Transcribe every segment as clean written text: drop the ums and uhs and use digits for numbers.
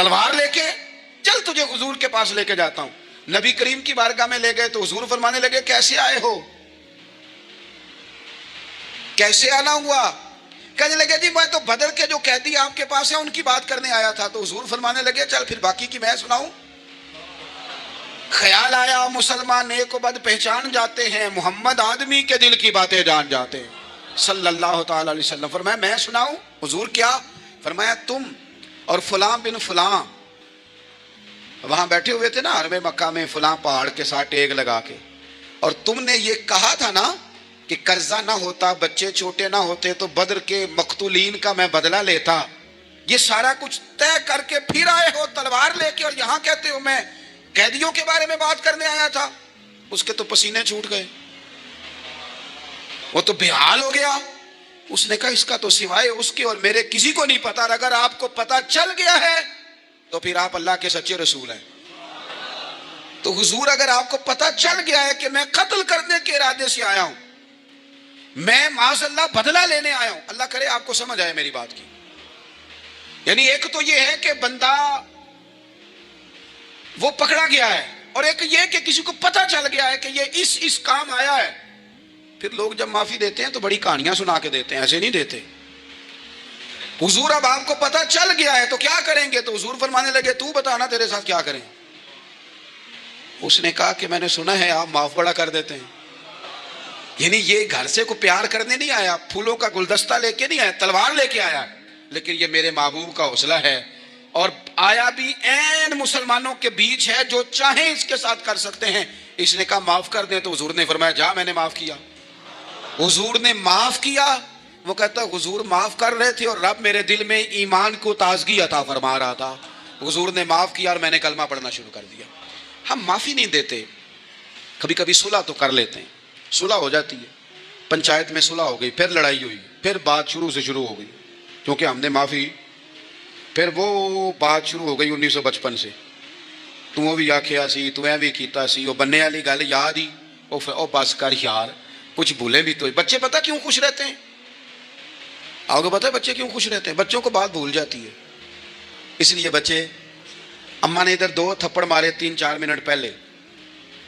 تلوار لے کے چل تجھے حضور کے پاس لے کے جاتا ہوں. نبی کریم کی بارگاہ میں لے گئے تو حضور فرمانے لگے کیسے آئے ہو, کیسے آنا ہوا؟ کہنے لگے جی میں تو بدر کے جو قیدی آپ کے پاس ہیں ان کی بات کرنے آیا تھا. تو حضور فرمانے لگے چل پھر باقی کی میں سناؤں. خیال آیا مسلمان نیک و بد پہچان جاتے ہیں, محمد آدمی کے دل کی باتیں جان جاتے ہیں صلی اللہ تعالی علیہ وسلم. فرمایا میں سناؤں؟ حضور کیا؟ فرمایا تم اور فلاں بن فلاں وہاں بیٹھے ہوئے تھے نا حرم مکہ میں فلاں پہاڑ کے ساتھ ٹیک لگا کے, اور تم نے یہ کہا تھا نا کہ قرضہ نہ ہوتا, بچے چھوٹے نہ ہوتے تو بدر کے مقتولین کا میں بدلہ لیتا. یہ سارا کچھ طے کر کے پھر آئے ہو تلوار لے کے, اور یہاں کہتے ہو میں قیدیوں کے بارے میں بات کرنے آیا تھا. اس کے تو پسینے چھوٹ گئے, وہ تو بے حال ہو گیا. اس نے کہا اس کا تو سوائے اس کے اور میرے کسی کو نہیں پتا, اور اگر آپ کو پتا چل گیا ہے تو پھر آپ اللہ کے سچے رسول ہیں. تو حضور اگر آپ کو پتا چل گیا ہے کہ میں قتل کرنے کے ارادے سے آیا ہوں, میں معاذ اللہ بدلہ لینے آیا ہوں, اللہ کرے آپ کو سمجھ آئے میری بات کی. یعنی ایک تو یہ ہے کہ بندہ وہ پکڑا گیا ہے, اور ایک یہ کہ کسی کو پتا چل گیا ہے کہ یہ اس کام آیا ہے. پھر لوگ جب معافی دیتے ہیں تو بڑی کہانیاں سنا کے دیتے ہیں, ایسے نہیں دیتے. حضور اب آپ کو پتا چل گیا ہے تو کیا کریں گے؟ تو حضور فرمانے لگے تو بتانا تیرے ساتھ کیا کریں. اس نے کہا کہ میں نے سنا ہے آپ معاف بڑا کر دیتے ہیں. یعنی یہ گھر سے کو پیار کرنے نہیں آیا, پھولوں کا گلدستہ لے کے نہیں آیا, تلوار لے کے آیا, لیکن یہ میرے محبوب کا حوصلہ ہے, اور آیا بھی عین مسلمانوں کے بیچ ہے, جو چاہیں اس کے ساتھ کر سکتے ہیں. اس نے کہا معاف کر دیں, تو حضور نے فرمایا جا میں نے معاف کیا. حضور نے معاف کیا. وہ کہتا حضور معاف کر رہے تھے اور رب میرے دل میں ایمان کو تازگی عطا فرما رہا تھا. حضور نے معاف کیا اور میں نے کلمہ پڑھنا شروع کر دیا. ہم معافی نہیں دیتے, کبھی کبھی صلح تو کر لیتے ہیں, صلح ہو جاتی ہے, پنچایت میں صلح ہو گئی, پھر لڑائی ہوئی, پھر بات شروع سے شروع ہو گئی کیونکہ ہم نے معافی, پھر وہ بات شروع ہو گئی 1955 سے. تو بھی آکھیا سی, تو بھی کیتا سی, وہ بننے والی گل یاد ہی, او بس کر یار, کچھ بھولے بھی تو. بچے پتہ کیوں خوش رہتے ہیں؟ آپ کو پتہ ہے بچے کیوں خوش رہتے ہیں؟ بچوں کو بات بھول جاتی ہے. اس لیے بچے, اماں نے ادھر 2 تھپڑ مارے 3-4 منٹ پہلے,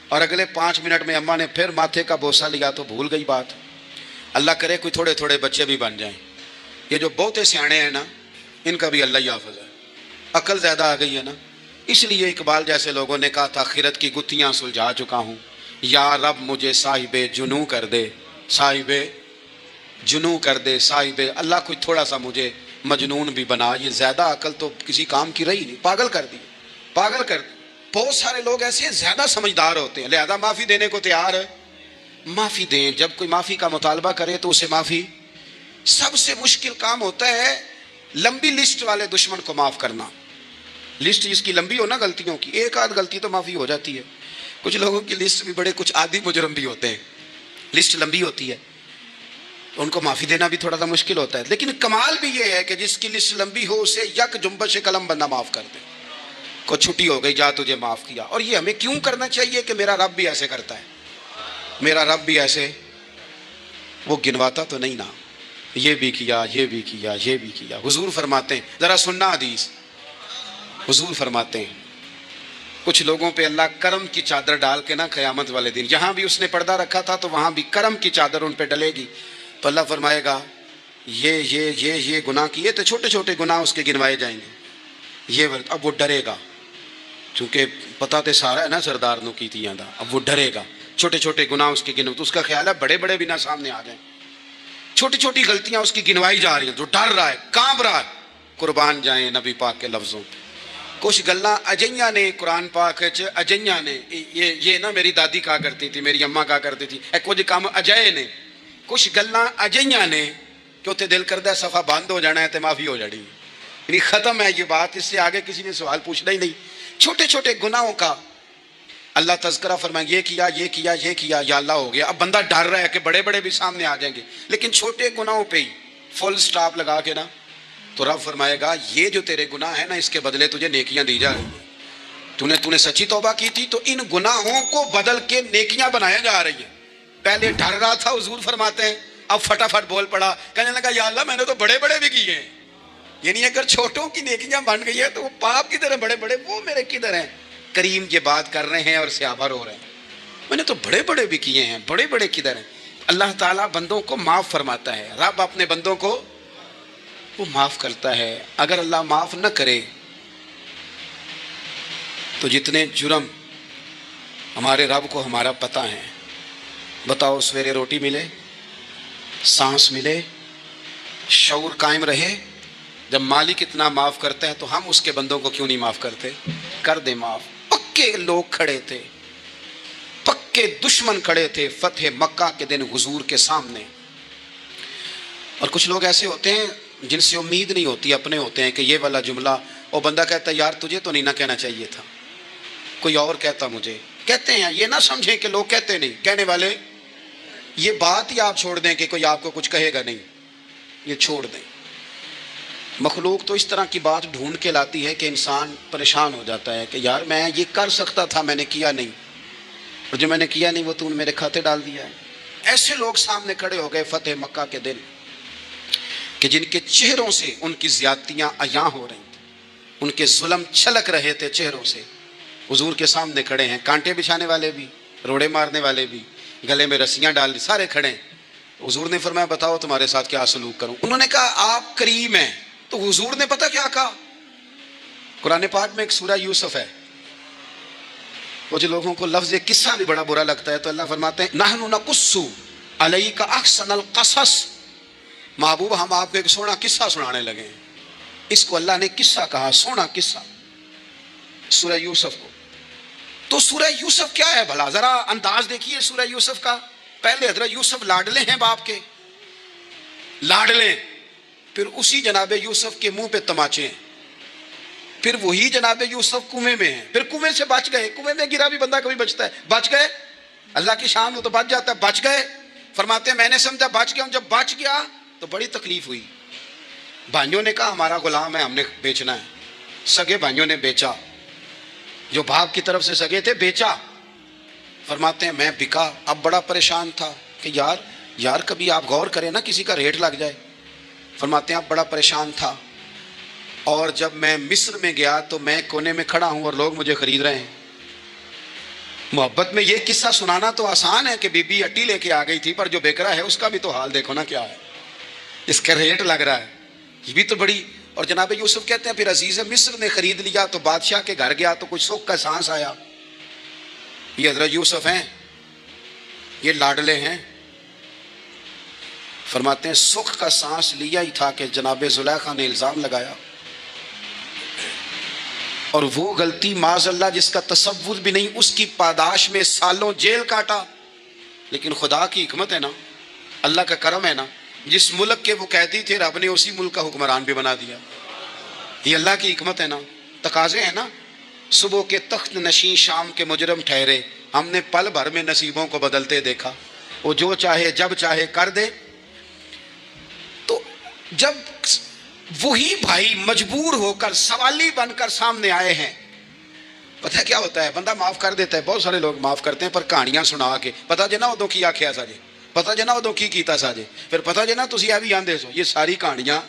اور اگلے 5 منٹ میں اماں نے پھر ماتھے کا بوسہ لیا تو بھول گئی بات. اللہ کرے کوئی تھوڑے تھوڑے بچے بھی بن جائیں. یہ جو بہتے سیانے ہیں نا, ان کا بھی اللہ ہی حافظ ہے, عقل زیادہ آ گئی ہے نا. اس لیے اقبال جیسے لوگوں نے کہا تھا خیرت کی گتھیاں سلجھا چکا ہوں, یا رب مجھے صاحب جنوں کر دے, صاحب جنوں کر دے, صاحب اللہ کوئی تھوڑا سا مجھے مجنون بھی بنا. یہ زیادہ عقل تو کسی کام کی رہی نہیں, پاگل کر دی, پاگل کر دی. بہت سارے لوگ ایسے ہیں زیادہ سمجھدار ہوتے ہیں, لہذا معافی دینے کو تیار ہے. معافی دیں, جب کوئی معافی کا مطالبہ کرے تو اسے معافی. سب سے مشکل کام ہوتا ہے لمبی لسٹ والے دشمن کو معاف کرنا. لسٹ جس کی لمبی ہو نا غلطیوں کی, ایک آدھ غلطی تو معافی ہو جاتی ہے. کچھ لوگوں کی لسٹ بھی بڑے, کچھ عادی مجرم بھی ہوتے ہیں, لسٹ لمبی ہوتی ہے, ان کو معافی دینا بھی تھوڑا سا مشکل ہوتا ہے. لیکن کمال بھی یہ ہے کہ جس کی لسٹ لمبی ہو اسے یک جنبش قلم بندہ معاف کر دے, کو چھٹی ہو گئی, جا تجھے معاف کیا. اور یہ ہمیں کیوں کرنا چاہیے کہ میرا رب بھی ایسے کرتا ہے, میرا رب بھی ایسے, وہ گنواتا تو نہیں نا, یہ بھی کیا, یہ بھی کیا, یہ بھی کیا. حضور فرماتے ہیں, ذرا سننا حدیث, حضور فرماتے ہیں کچھ لوگوں پہ اللہ کرم کی چادر ڈال کے نا قیامت والے دن, جہاں بھی اس نے پردہ رکھا تھا تو وہاں بھی کرم کی چادر ان پہ ڈلے گی. تو اللہ فرمائے گا یہ گناہ کیے تو چھوٹے چھوٹے گناہ اس کے گنوائے جائیں گے. یہ اب وہ ڈرے گا, چونکہ پتہ تے سارا ہے نا سردار نو کی تھی دا, اب وہ ڈرے گا. چھوٹے چھوٹے گناہ اس کے گنو, تو اس کا خیال ہے بڑے بڑے بھی نہ سامنے آ جائیں. چھوٹی چھوٹی غلطیاں اس کی گنوائی جا رہی ہیں, جو ڈر رہا ہے, کانپ رہا ہے. قربان جائیں نبی پاک کے لفظوں پہ. کچھ گلاں اجیاں نے قرآن پاک اجیاں نے, یہ نا میری دادی کہا کرتی تھی, میری اماں کہا کرتی تھی, کچھ کام اجائے نے. کچھ گلاں اجیاں نے کہ اتنے دل کردہ ہے صفحہ بند ہو جانا ہے تو معافی ہو جانی, یعنی ختم ہے یہ بات, اس سے آگے کسی نے سوال پوچھنا ہی نہیں. چھوٹے چھوٹے گناہوں کا اللہ تذکرہ فرمائیں, یہ کیا, یہ کیا, یہ کیا, یا اللہ ہو گیا. اب بندہ ڈر رہا ہے کہ بڑے بڑے بھی سامنے آ جائیں گے, لیکن چھوٹے گناہوں پہ ہی فل سٹاپ لگا کے نا, تو رب فرمائے گا یہ جو تیرے گناہ ہیں نا, اس کے بدلے تجھے نیکیاں دی جا رہی ہیں. تو نے سچی توبہ کی تھی تو ان گناہوں کو بدل کے نیکیاں بنایا جا رہی ہیں. پہلے ڈر رہا تھا, حضور فرماتے ہیں اب فٹافٹ بول پڑا, کہنے لگا یا اللہ میں نے تو بڑے بڑے بھی کیے ہیں. یعنی اگر چھوٹوں کی نیکیاں بن گئی ہے تو وہ پاپ کدھر ہیں بڑے بڑے، وہ میرے کدھر ہیں؟ کریم یہ بات کر رہے ہیں اور سیابر ہو رہے ہیں، میں نے تو بڑے بڑے بھی کیے ہیں، بڑے بڑے کدھر ہیں؟ اللہ تعالیٰ بندوں کو معاف فرماتا ہے، رب اپنے بندوں کو وہ معاف کرتا ہے۔ اگر اللہ معاف نہ کرے تو جتنے جرم ہمارے رب کو ہمارا پتہ ہے، بتاؤ سویرے روٹی ملے، سانس ملے، شعور قائم رہے، جب مالک اتنا معاف کرتا ہے تو ہم اس کے بندوں کو کیوں نہیں معاف کرتے؟ کر دے معاف۔ پکے لوگ کھڑے تھے، پکے دشمن کھڑے تھے فتح مکہ کے دن حضور کے سامنے، اور کچھ لوگ ایسے ہوتے ہیں جن سے امید نہیں ہوتی، اپنے ہوتے ہیں کہ یہ والا جملہ، وہ بندہ کہتا ہے یار تجھے تو نہیں نہ کہنا چاہیے تھا، کوئی اور کہتا مجھے، کہتے ہیں یہ نہ سمجھیں کہ لوگ کہتے نہیں، کہنے والے یہ بات ہی آپ چھوڑ دیں کہ کوئی آپ کو کچھ کہے گا نہیں، یہ چھوڑ دیں۔ مخلوق تو اس طرح کی بات ڈھونڈ کے لاتی ہے کہ انسان پریشان ہو جاتا ہے کہ یار میں یہ کر سکتا تھا، میں نے کیا نہیں، اور جو میں نے کیا نہیں وہ تو نے میرے کھاتے ڈال دیا ہے۔ ایسے لوگ سامنے کھڑے ہو گئے فتح مکہ کے دن کہ جن کے چہروں سے ان کی زیادتیاں عیاں ہو رہی تھیں، ان کے ظلم چھلک رہے تھے چہروں سے، حضور کے سامنے کھڑے ہیں، کانٹے بچھانے والے بھی، روڑے مارنے والے بھی، گلے میں رسیاں ڈال دی، سارے کھڑے ہیں۔ حضور نے فرمایا بتاؤ تمہارے ساتھ کیا سلوک کروں؟ انہوں نے کہا آپ کریم ہیں، تو حضور نے پتہ کیا کہا؟ قرآن پاک میں ایک سورہ یوسف ہے، وہ جو لوگوں کو لفظ قصہ بھی بڑا برا لگتا ہے تو اللہ فرماتے ہیں نحن نقص علیک احسن القصص، محبوب ہم آپ کو ایک سونا قصہ سنانے لگے ہیں۔ اس کو اللہ نے قصہ کہا، سونا قصہ، سورہ یوسف کو۔ تو سورہ یوسف کیا ہے بھلا؟ ذرا انداز دیکھیے سورہ یوسف کا۔ پہلے حضرت یوسف لاڈلے ہیں باپ کے، لاڈلے، پھر اسی جناب یوسف کے منہ پہ تماچے ہیں، پھر وہی جناب یوسف کنویں میں ہیں، پھر کنویں سے بچ گئے، کنویں میں گرا بھی بندہ کبھی بچتا ہے، بچ گئے، اللہ کی شان ہو تو بچ جاتا ہے، بچ گئے، فرماتے ہیں میں نے سمجھا بچ گیا ہوں، جب بچ گیا تو بڑی تکلیف ہوئی، بھائیوں نے کہا ہمارا غلام ہے، ہم نے بیچنا ہے، سگے بھائیوں نے بیچا، جو باپ کی طرف سے سگے تھے بیچا، فرماتے ہیں میں بکا، اب بڑا پریشان تھا کہ یار کبھی آپ غور کریں نا کسی کا ریٹ لگ جائے، فرماتے ہیں اب بڑا پریشان تھا، اور جب میں مصر میں گیا تو میں کونے میں کھڑا ہوں اور لوگ مجھے خرید رہے ہیں۔ محبت میں یہ قصہ سنانا تو آسان ہے کہ بی بی اٹی لے کے آ گئی تھی، پر جو بیکرا ہے اس کا بھی تو حال دیکھو نا کیا ہے، اس کا ریٹ لگ رہا ہے، یہ بھی تو بڑی۔ اور جناب یوسف کہتے ہیں پھر عزیز مصر نے خرید لیا تو بادشاہ کے گھر گیا تو کچھ سکھ کا سانس آیا، یہ حضرت یوسف ہیں، یہ لاڈلے ہیں، فرماتے ہیں سکھ کا سانس لیا ہی تھا کہ جناب زلیخا نے الزام لگایا، اور وہ غلطی معاذ اللہ جس کا تصور بھی نہیں، اس کی پاداش میں سالوں جیل کاٹا، لیکن خدا کی حکمت ہے نا، اللہ کا کرم ہے نا، جس ملک کے وہ قیدی تھے رب نے اسی ملک کا حکمران بھی بنا دیا، یہ اللہ کی حکمت ہے نا، تقاضے ہیں نا۔ صبح کے تخت نشین شام کے مجرم ٹھہرے، ہم نے پل بھر میں نصیبوں کو بدلتے دیکھا، وہ جو چاہے جب چاہے کر دے۔ تو جب وہی بھائی مجبور ہو کر سوالی بن کر سامنے آئے ہیں، پتہ کیا ہوتا ہے، بندہ معاف کر دیتا ہے، بہت سارے لوگ معاف کرتے ہیں پر کہانیاں سنا کے، پتہ جنا ادو کی آخیا ساجے، پتہ جنا ادو کی کیتا ساجے، پھر پتہ جنا تسی یہ بھی آندے سو، یہ ساری کہانیاں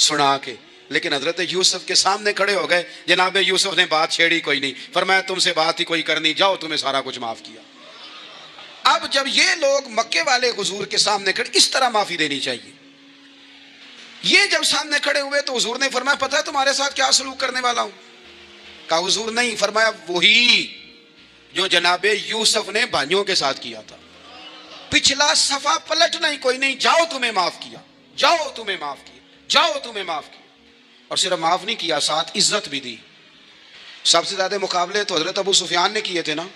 سنا کے۔ لیکن حضرت یوسف کے سامنے کھڑے ہو گئے، جناب یوسف نے بات چھیڑی کوئی نہیں، فرمایا تم سے بات ہی کوئی کرنی، جاؤ تمہیں سارا کچھ معاف کیا۔ اب جب یہ لوگ مکے والے حضور کے سامنے کھڑے، اس طرح معافی دینی چاہیے۔ یہ جب سامنے کھڑے ہوئے تو حضور نے فرمایا پتہ ہے تمہارے ساتھ کیا سلوک کرنے والا ہوں؟ کہا حضور نہیں، فرمایا وہی جو جناب یوسف نے بھائیوں کے ساتھ کیا تھا، پچھلا صفحہ پلٹنا ہی کوئی نہیں، جاؤ تمہیں معاف کیا، جاؤ تمہیں معاف کیا، جاؤ تمہیں معاف کیا۔ اور صرف معاف نہیں کیا، ساتھ عزت بھی دی۔ سب سے زیادہ مقابلے تو حضرت ابو سفیان نے کیے تھے نا،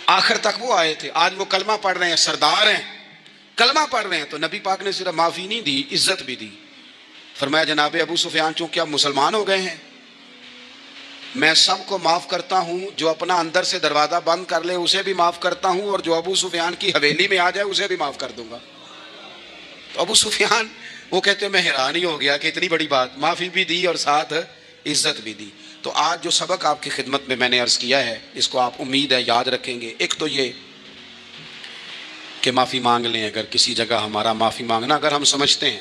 آخر تک وہ آئے تھے، آج وہ کلمہ پڑھ رہے ہیں، سردار ہیں، کلمہ پڑھ رہے ہیں، تو نبی پاک نے صرف معافی نہیں دی، عزت بھی دی۔ فرمایا جناب ابو سفیان چونکہ اب مسلمان ہو گئے ہیں، میں سب کو معاف کرتا ہوں، جو اپنا اندر سے دروازہ بند کر لے اسے بھی معاف کرتا ہوں، اور جو ابو سفیان کی حویلی میں آ جائے اسے بھی معاف کر دوں گا۔ تو ابو سفیان وہ کہتے ہیں میں حیران ہی ہو گیا کہ اتنی بڑی بات، معافی بھی دی اور ساتھ عزت بھی دی۔ تو آج جو سبق آپ کی خدمت میں نے عرض کیا ہے، اس کو آپ امید ہے یاد رکھیں گے۔ ایک تو یہ کہ معافی مانگ لیں، اگر کسی جگہ ہمارا معافی مانگنا اگر ہم سمجھتے ہیں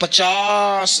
50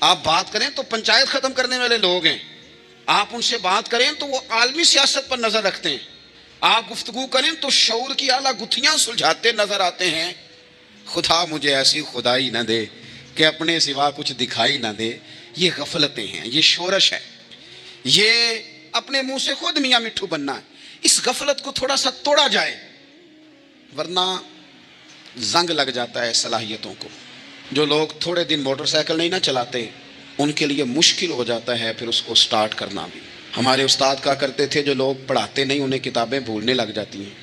آپ بات کریں تو پنچایت ختم کرنے والے لوگ ہیں، آپ ان سے بات کریں تو وہ عالمی سیاست پر نظر رکھتے ہیں، آپ گفتگو کریں تو شعور کی اعلیٰ گتھیاں سلجھاتے نظر آتے ہیں۔ خدا مجھے ایسی خدائی نہ دے کہ اپنے سوا کچھ دکھائی نہ دے۔ یہ غفلتیں ہیں، یہ شورش ہے، یہ اپنے منہ سے خود میاں مٹھو بننا ہے۔ اس غفلت کو تھوڑا سا توڑا جائے، ورنہ زنگ لگ جاتا ہے صلاحیتوں کو۔ جو لوگ تھوڑے دن موٹر سائیکل نہیں نہ چلاتے، ان کے لیے مشکل ہو جاتا ہے پھر اس کو سٹارٹ کرنا بھی۔ ہمارے استاد کہا کرتے تھے جو لوگ پڑھاتے نہیں انہیں کتابیں بھولنے لگ جاتی ہیں،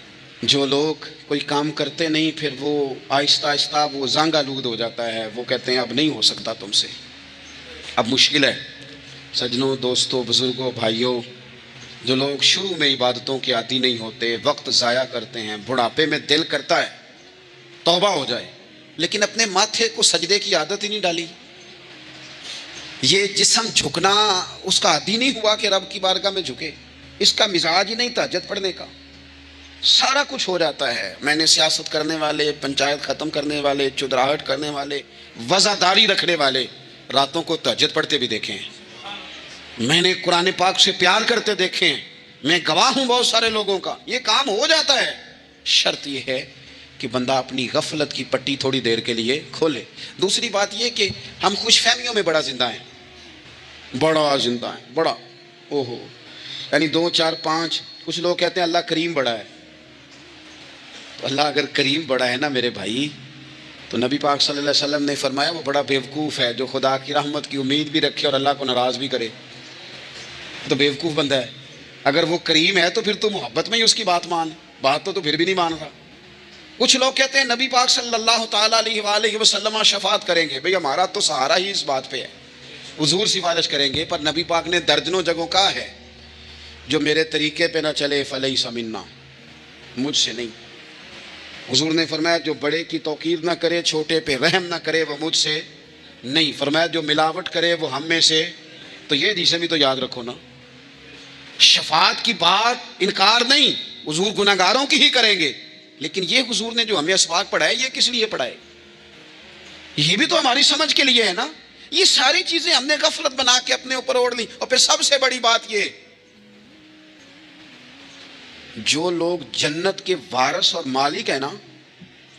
جو لوگ کوئی کام کرتے نہیں پھر وہ آہستہ آہستہ وہ زنگ آلود ہو جاتا ہے، وہ کہتے ہیں اب نہیں ہو سکتا تم سے، اب مشکل ہے۔ سجنوں، دوستوں، بزرگوں، بھائیوں، جو لوگ شروع میں عبادتوں کے عادی نہیں ہوتے، وقت ضائع کرتے ہیں، بڑھاپے میں دل کرتا ہے توبہ ہو جائے، لیکن اپنے ماتھے کو سجدے کی عادت ہی نہیں ڈالی۔ یہ جسم جھکنا اس کا عادی نہیں ہوا کہ رب کی بارگاہ میں جھکے، اس کا مزاج ہی نہیں تہجد پڑھنے کا۔ سارا کچھ ہو جاتا ہے۔ میں نے سیاست کرنے والے، پنچایت ختم کرنے والے، چودراہٹ کرنے والے، وزاداری رکھنے والے راتوں کو تہجد پڑھتے بھی دیکھے ہیں۔ میں نے قرآن پاک سے پیار کرتے دیکھے ہیں، میں گواہ ہوں بہت سارے لوگوں کا۔ یہ کام ہو جاتا ہے، شرط یہ ہے کہ بندہ اپنی غفلت کی پٹی تھوڑی دیر کے لیے کھولے۔ دوسری بات یہ کہ ہم خوش فہمیوں میں بڑا زندہ ہیں، بڑا زندہ ہیں، بڑا اوہو، یعنی 2 4 5۔ کچھ لوگ کہتے ہیں اللہ کریم بڑا ہے، تو اللہ اگر کریم بڑا ہے نا میرے بھائی، تو نبی پاک صلی اللہ علیہ وسلم نے فرمایا وہ بڑا بیوقوف ہے جو خدا کی رحمت کی امید بھی رکھے اور اللہ کو ناراض بھی کرے، تو بیوقوف بندہ ہے۔ اگر وہ کریم ہے تو پھر تو محبت میں ہی اس کی بات مان، بات تو پھر بھی نہیں مان رہا۔ کچھ لوگ کہتے ہیں نبی پاک صلی اللہ تعالیٰ علیہ وآلہ وسلم شفاعت کریں گے، بھئی ہمارا تو سہارا ہی اس بات پہ ہے، حضور سفارش کریں گے، پر نبی پاک نے درجنوں جگہوں کہا ہے جو میرے طریقے پہ نہ چلے فلیس منا، مجھ سے نہیں۔ حضور نے فرمایا جو بڑے کی توقیر نہ کرے، چھوٹے پہ رحم نہ کرے، وہ مجھ سے نہیں۔ فرمایا جو ملاوٹ کرے وہ ہم میں سے، تو یہ حدیثیں بھی تو یاد رکھو نا۔ شفاعت کی بات انکار نہیں، حضور گناہگاروں کی ہی کریں گے، لیکن یہ حضور نے جو ہمیں اسباق پڑھائے یہ کس لیے پڑھائے؟ یہ بھی تو ہماری سمجھ کے لیے ہے نا۔ یہ ساری چیزیں ہم نے غفلت بنا کے اپنے اوپر اوڑھ لی۔ اور پھر سب سے بڑی بات یہ، جو لوگ جنت کے وارث اور مالک ہیں نا،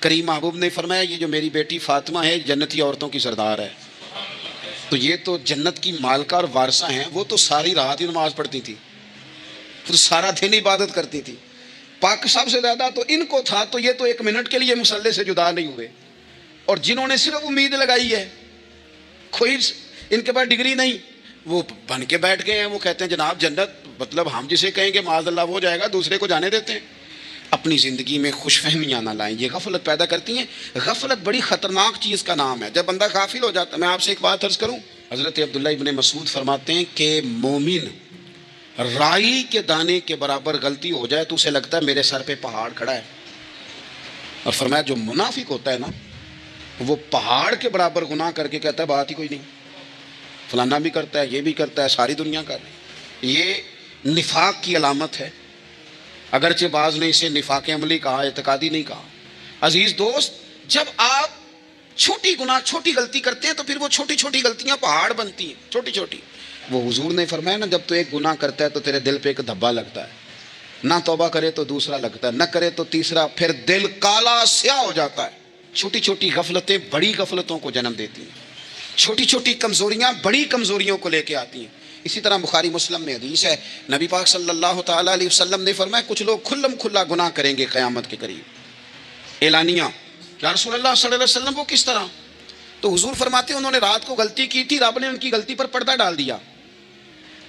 کریم محبوب نے فرمایا یہ جو میری بیٹی فاطمہ ہے جنتی عورتوں کی سردار ہے، تو یہ تو جنت کی مالکہ اور وارثہ ہیں۔ وہ تو ساری رات ہی نماز پڑھتی تھی، پھر سارا دن عبادت کرتی تھی، پاک سب سے زیادہ تو ان کو تھا، تو یہ تو 1 منٹ کے لیے مصلے سے جدا نہیں ہوئے۔ اور جنہوں نے صرف امید لگائی ہے، کوئی ان کے پاس ڈگری نہیں، وہ بن کے بیٹھ گئے ہیں، وہ کہتے ہیں جناب جنت مطلب ہم جسے کہیں گے معاذ اللہ وہ جائے گا، دوسرے کو جانے دیتے ہیں۔ اپنی زندگی میں خوش فہمیاں نہ لائیں، یہ غفلت پیدا کرتی ہیں۔ غفلت بڑی خطرناک چیز کا نام ہے، جب بندہ غافل ہو جاتا ہے۔ میں آپ سے ایک بات عرض کروں، حضرت عبداللہ ابن مسعود فرماتے ہیں کہ مومن رائی کے دانے کے برابر غلطی ہو جائے تو اسے لگتا ہے میرے سر پہ پہاڑ کھڑا ہے، اور فرمایا جو منافق ہوتا ہے نا وہ پہاڑ کے برابر گناہ کر کے کہتا ہے بات ہی کوئی نہیں، فلانا بھی کرتا ہے، یہ بھی کرتا ہے، ساری دنیا کر رہی ہے۔ یہ نفاق کی علامت ہے، اگرچہ بعض نے اسے نفاق عملی کہا، اعتقادی نہیں کہا۔ عزیز دوست، جب آپ چھوٹی گناہ چھوٹی غلطی کرتے ہیں تو پھر وہ چھوٹی چھوٹی غلطیاں پہاڑ بنتی ہیں، چھوٹی چھوٹی۔ وہ حضور نے فرمایا نا جب تو ایک گناہ کرتا ہے تو تیرے دل پہ ایک دھبا لگتا ہے، نہ توبہ کرے تو دوسرا لگتا ہے، نہ کرے تو تیسرا، پھر دل کالا سیاہ ہو جاتا ہے۔ چھوٹی چھوٹی غفلتیں بڑی غفلتوں کو جنم دیتی ہیں، چھوٹی چھوٹی کمزوریاں بڑی کمزوریوں کو لے کے آتی ہیں۔ اسی طرح بخاری مسلم میں حدیث ہے، نبی پاک صلی اللہ تعالیٰ علیہ وسلم نے فرمایا کچھ لوگ کھلم کھلا گناہ کریں گے قیامت کے قریب، اعلانیہ۔ یا رسول اللہ صلی اللہ علیہ وسلم وہ کس طرح؟ تو حضور فرماتے ہیں انہوں نے رات کو غلطی کی تھی، رب نے ان کی غلطی پر پردہ ڈال دیا،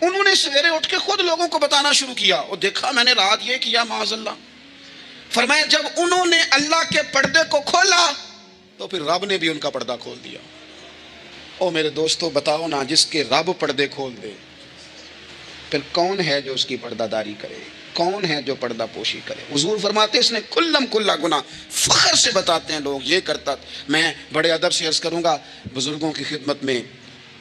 انہوں نے سویرے اٹھ کے خود لوگوں کو بتانا شروع کیا، اور دیکھا میں نے رات یہ کیا معاذ اللہ۔ فرمایا جب انہوں نے اللہ کے پردے کو کھولا تو پھر رب نے بھی ان کا پردہ کھول دیا۔ او میرے دوستو بتاؤ نا، جس کے رب پردے کھول دے پھر کون ہے جو اس کی پردہ داری کرے، کون ہے جو پردہ پوشی کرے؟ حضور فرماتے اس نے کلم کلا گناہ، فخر سے بتاتے ہیں لوگ یہ کرتا۔ میں بڑے ادب سے عرض کروں گا بزرگوں کی خدمت میں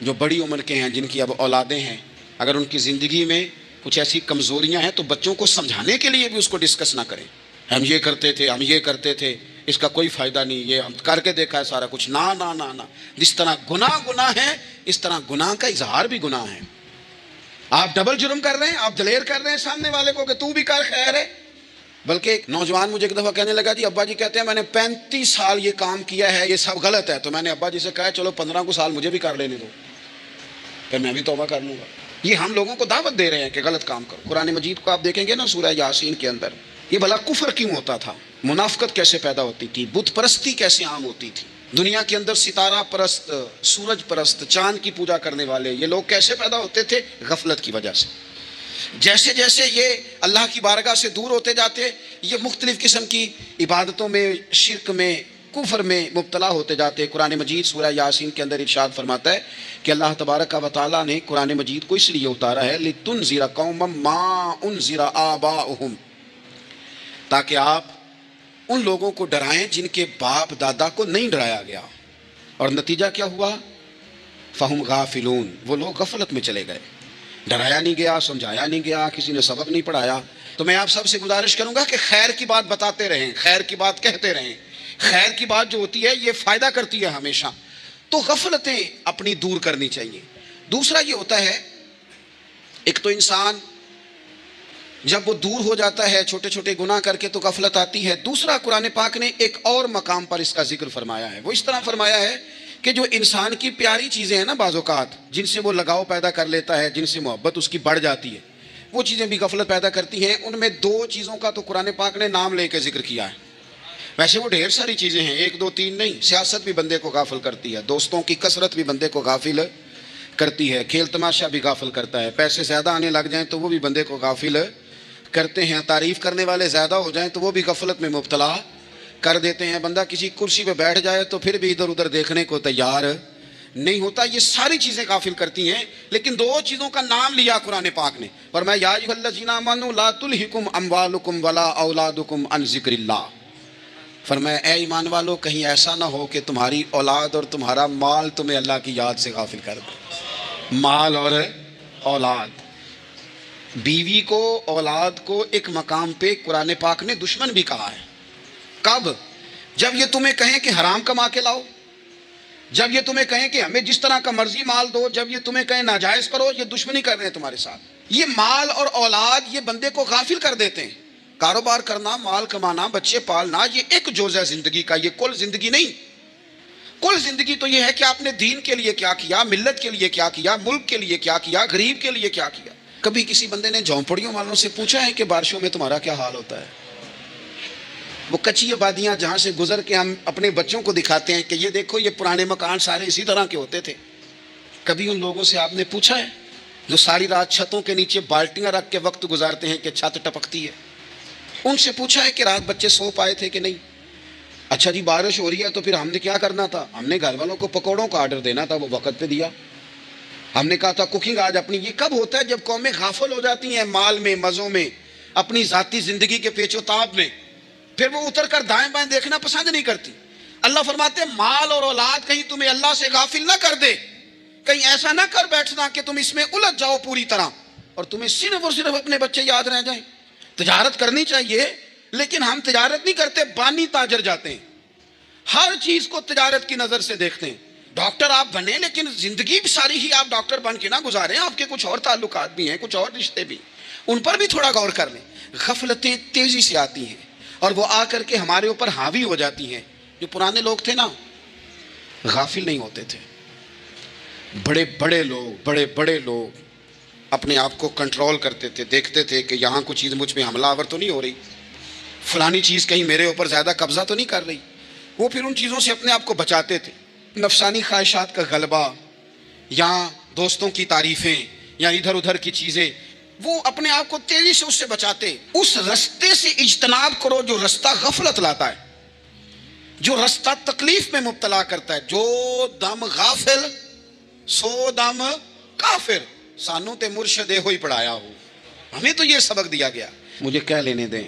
جو بڑی عمر کے ہیں، جن کی اب اولادیں ہیں، اگر ان کی زندگی میں کچھ ایسی کمزوریاں ہیں تو بچوں کو سمجھانے کے لیے بھی اس کو ڈسکس نہ کریں۔ ہم یہ کرتے تھے، ہم یہ کرتے تھے، اس کا کوئی فائدہ نہیں, یہ ہم کر کے دیکھا ہے سارا کچھ. نہ نہ نہ نہ, جس طرح گناہ ہے اس طرح گناہ کا اظہار بھی گناہ ہے. آپ ڈبل جرم کر رہے ہیں, آپ دلیر کر رہے ہیں سامنے والے کو کہ تو بھی کر, خیر ہے. بلکہ ایک نوجوان مجھے ایک دفعہ کہنے لگا, جی ابا جی کہتے ہیں میں نے 35 سال یہ کام کیا ہے, یہ سب غلط ہے. تو میں نے ابا جی سے کہا چلو 15 کو سال مجھے بھی کر لینے دو, پھر میں بھی توبہ کر لوں گا. یہ ہم لوگوں کو دعوت دے رہے ہیں کہ غلط کام کرو. قرآن مجید کو آپ دیکھیں گے نا سورہ یاسین کے اندر, یہ بھلا کفر کیوں ہوتا تھا, منافقت کیسے پیدا ہوتی تھی, بت پرستی کیسے عام ہوتی تھی, دنیا کے اندر ستارہ پرست, سورج پرست, چاند کی پوجا کرنے والے یہ لوگ کیسے پیدا ہوتے تھے, غفلت کی وجہ سے. جیسے جیسے یہ اللہ کی بارگاہ سے دور ہوتے جاتے, یہ مختلف قسم کی عبادتوں میں, شرک میں, کفر میں مبتلا ہوتے جاتے. قرآن مجید سورہ یاسین کے اندر ارشاد فرماتا ہے کہ اللہ تبارک و تعالیٰ نے قرآن مجید کو اس لیے اتارا ہے لِتُنذِرَ قَوْمًا مَا أُنذِرَ آبَاؤُهُمْ, تاکہ آپ ان لوگوں کو ڈرائیں جن کے باپ دادا کو نہیں ڈرایا گیا. اور نتیجہ کیا ہوا, فَهُمْ غَافِلُونَ, وہ لوگ غفلت میں چلے گئے. ڈرایا نہیں گیا, سمجھایا نہیں گیا, کسی نے سبق نہیں پڑھایا. تو میں آپ سب سے گزارش کروں گا کہ خیر کی بات بتاتے رہیں, خیر کی بات کہتے رہیں. خیر کی بات جو ہوتی ہے یہ فائدہ کرتی ہے ہمیشہ. تو غفلتیں اپنی دور کرنی چاہیے. دوسرا یہ ہوتا ہے, ایک تو انسان جب وہ دور ہو جاتا ہے چھوٹے چھوٹے گناہ کر کے تو غفلت آتی ہے. دوسرا قرآن پاک نے ایک اور مقام پر اس کا ذکر فرمایا ہے. وہ اس طرح فرمایا ہے کہ جو انسان کی پیاری چیزیں ہیں نا بعض اوقات, جن سے وہ لگاؤ پیدا کر لیتا ہے, جن سے محبت اس کی بڑھ جاتی ہے, وہ چیزیں بھی غفلت پیدا کرتی ہیں. ان میں 2 چیزوں کا تو قرآن پاک نے نام لے کے ذکر کیا ہے. ویسے وہ ڈھیر ساری چیزیں ہیں, 1 2 3 نہیں. سیاست بھی بندے کو غافل کرتی ہے, دوستوں کی کثرت بھی بندے کو غافل کرتی ہے, کھیل تماشا بھی غافل کرتا ہے, پیسے زیادہ آنے لگ جائیں تو وہ بھی بندے کو غافل کرتے ہیں, تعریف کرنے والے زیادہ ہو جائیں تو وہ بھی غفلت میں مبتلا کر دیتے ہیں. بندہ کسی کرسی پہ بیٹھ جائے تو پھر بھی ادھر ادھر دیکھنے کو تیار نہیں ہوتا. یہ ساری چیزیں غافل کرتی ہیں. لیکن 2 چیزوں کا نام لیا قرآن پاک نے, فرمایا یا ایھا الذین آمنوا لا تلھکم اموالکم ولا اولادکم عن ذکر اللہ. فرمایا اے ایمان والو, کہیں ایسا نہ ہو کہ تمہاری اولاد اور تمہارا مال تمہیں اللہ کی یاد سے غافل کر دے. مال اور اولاد, بیوی کو, اولاد کو ایک مقام پہ قرآن پاک نے دشمن بھی کہا ہے. کب؟ جب یہ تمہیں کہیں کہ حرام کما کے لاؤ, جب یہ تمہیں کہیں کہ ہمیں جس طرح کا مرضی مال دو, جب یہ تمہیں کہیں ناجائز کرو, یہ دشمنی کر رہے ہیں تمہارے ساتھ. یہ مال اور اولاد یہ بندے کو غافل کر دیتے ہیں. کاروبار کرنا, مال کمانا, بچے پالنا, یہ ایک جزء ہے زندگی کا, یہ کل زندگی نہیں. کل زندگی تو یہ ہے کہ آپ نے دین کے لیے کیا کیا, ملت کے لیے کیا کیا, ملک کے لیے کیا کیا, غریب کے لیے کیا کیا. کبھی کسی بندے نے جھونپڑیوں والوں سے پوچھا ہے کہ بارشوں میں تمہارا کیا حال ہوتا ہے؟ وہ کچی آبادیاں جہاں سے گزر کے ہم اپنے بچوں کو دکھاتے ہیں کہ یہ دیکھو یہ پرانے مکان سارے اسی طرح کے ہوتے تھے. کبھی ان لوگوں سے آپ نے پوچھا ہے جو ساری رات چھتوں کے نیچے بالٹیاں رکھ کے وقت گزارتے ہیں کہ چھت ٹپکتی ہے؟ ان سے پوچھا ہے کہ رات بچے سو پائے تھے کہ نہیں؟ اچھا جی بارش ہو رہی ہے تو پھر ہم نے کیا کرنا تھا, ہم نے گھر والوں کو پکوڑوں کا آرڈر دینا تھا, وہ وقت پہ دیا. ہم نے کہا تھا کوکنگ آج اپنی. یہ کب ہوتا ہے؟ جب قومیں غافل ہو جاتی ہیں مال میں, مزوں میں, اپنی ذاتی زندگی کے پیچ و تاب میں, پھر وہ اتر کر دائیں بائیں دیکھنا پسند نہیں کرتی. اللہ فرماتے ہیں مال اور اولاد کہیں تمہیں اللہ سے غافل نہ کر دے, کہیں ایسا نہ کر بیٹھنا کہ تم اس میں الجھ جاؤ پوری طرح اور تمہیں صرف اور صرف اپنے بچے یاد رہ جائیں. تجارت کرنی چاہیے, لیکن ہم تجارت نہیں کرتے, بانی تاجر جاتے ہیں. ہر چیز کو تجارت کی نظر سے دیکھتے ہیں. ڈاکٹر آپ بنے لیکن زندگی بھی ساری ہی آپ ڈاکٹر بن کے نہ گزاریں, آپ کے کچھ اور تعلقات بھی ہیں, کچھ اور رشتے بھی, ان پر بھی تھوڑا غور کر لیں. غفلتیں تیزی سے آتی ہیں اور وہ آ کر کے ہمارے اوپر حاوی ہو جاتی ہیں. جو پرانے لوگ تھے نا غافل نہیں ہوتے تھے. بڑے بڑے لوگ اپنے آپ کو کنٹرول کرتے تھے, دیکھتے تھے کہ یہاں کوئی چیز مجھ پہ حملہ آور تو نہیں ہو رہی, فلانی چیز کہیں میرے اوپر زیادہ قبضہ تو نہیں کر رہی. وہ پھر ان چیزوں سے اپنے آپ کو بچاتے تھے. نفسانی خواہشات کا غلبہ یا دوستوں کی تعریفیں یا ادھر ادھر کی چیزیں, وہ اپنے آپ کو تیزی سے اس سے بچاتے. اس رستے سے اجتناب کرو جو رستہ غفلت لاتا ہے, جو رستہ تکلیف میں مبتلا کرتا ہے. جو دم غافل سو دم کافر, سانو تے مرشد ہوئی پڑھایا ہو, ہمیں تو یہ سبق دیا گیا. مجھے کہہ لینے دیں,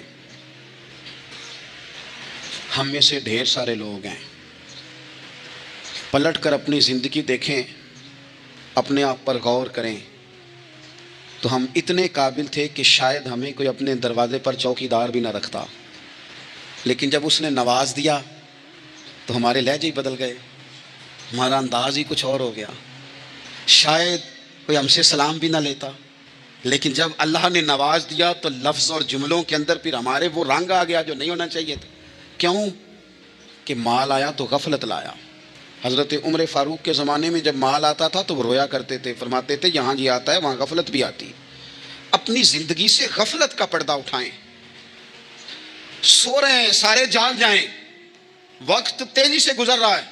ہم میں سے ڈھیر سارے لوگ ہیں, پلٹ کر اپنی زندگی دیکھیں, اپنے آپ پر غور کریں, تو ہم اتنے قابل تھے کہ شاید ہمیں کوئی اپنے دروازے پر چوکیدار بھی نہ رکھتا, لیکن جب اس نے نواز دیا تو ہمارے لہجے ہی بدل گئے، ہمارا انداز ہی کچھ اور ہو گیا، شاید کوئی ہم سے سلام بھی نہ لیتا، لیکن جب اللہ نے نواز دیا تو لفظ اور جملوں کے اندر پھر ہمارے وہ رنگ آ گیا جو نہیں ہونا چاہیے تھا۔ کیوں؟ کہ مال آیا تو غفلت لایا۔ حضرت عمر فاروق کے زمانے میں جب مال آتا تھا تو وہ رویا کرتے تھے، فرماتے تھے یہاں جی آتا ہے وہاں غفلت بھی آتی۔ اپنی زندگی سے غفلت کا پردہ اٹھائیں، سو رہے ہیں سارے جاگ جائیں، وقت تیزی سے گزر رہا ہے،